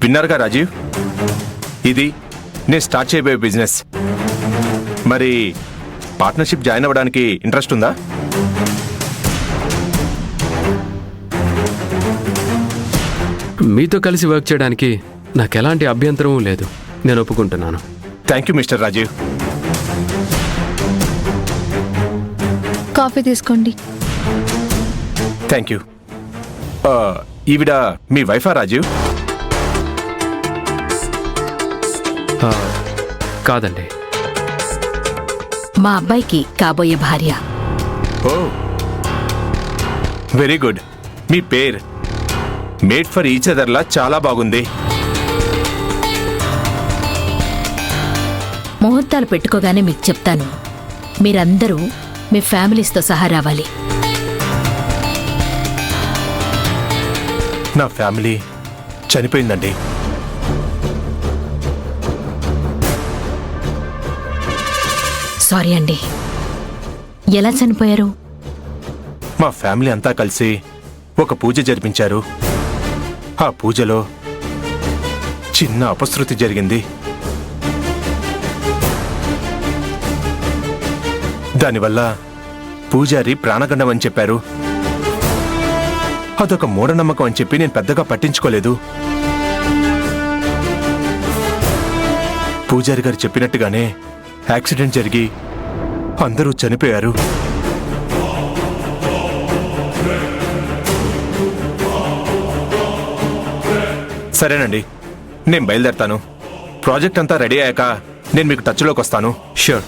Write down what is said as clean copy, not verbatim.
విన్నారుగా రాజీవ్, ఇది నేను స్టార్ట్ చేయబోయే బిజినెస్. మరి పార్ట్నర్షిప్ జాయిన్ అవ్వడానికి ఇంట్రెస్ట్ ఉందా? మీతో కలిసి వర్క్ చేయడానికి నాకు ఎలాంటి అభ్యంతరం లేదు. నేను ఒప్పుకుంటున్నాను. Thank you mister Rajiv. Coffee తీసుకోండి. Thank you. ఈవిడ మీ వైఫా రాజీవ్? కాదండి, మా అబ్బాయికి కాబోయే భార్య. ఓ వెరీ గుడ్. మీ పేరు మేడ్ ఫర్ ఈచ్ అదర్లా చాలా బాగుంది. ముహూర్తాలు పెట్టుకోగానే మీకు చెప్తాను. మీరందరూ మీ ఫ్యామిలీస్తో సహా రావాలి. నా ఫ్యామిలీ చనిపోయిందండి. సారీ అండి. ఎలా చనిపోయారు? మా ఫ్యామిలీ అంతా కలిసి ఒక పూజ జరిపించారు. ఆ పూజలో చిన్న అపశృతి జరిగింది. దానివల్ల పూజారి ప్రాణగండం అని చెప్పారు. అదొక మూఢనమ్మకం అని చెప్పి నేను పెద్దగా పట్టించుకోలేదు. పూజారి గారు చెప్పినట్టుగానే యాక్సిడెంట్ జరిగి అందరూ చనిపోయారు. సరేనండి, నేను బయలుదేరతాను. ప్రాజెక్ట్ అంతా రెడీ అయ్యాక నేను మీకు టచ్లోకి వస్తాను. షూర్.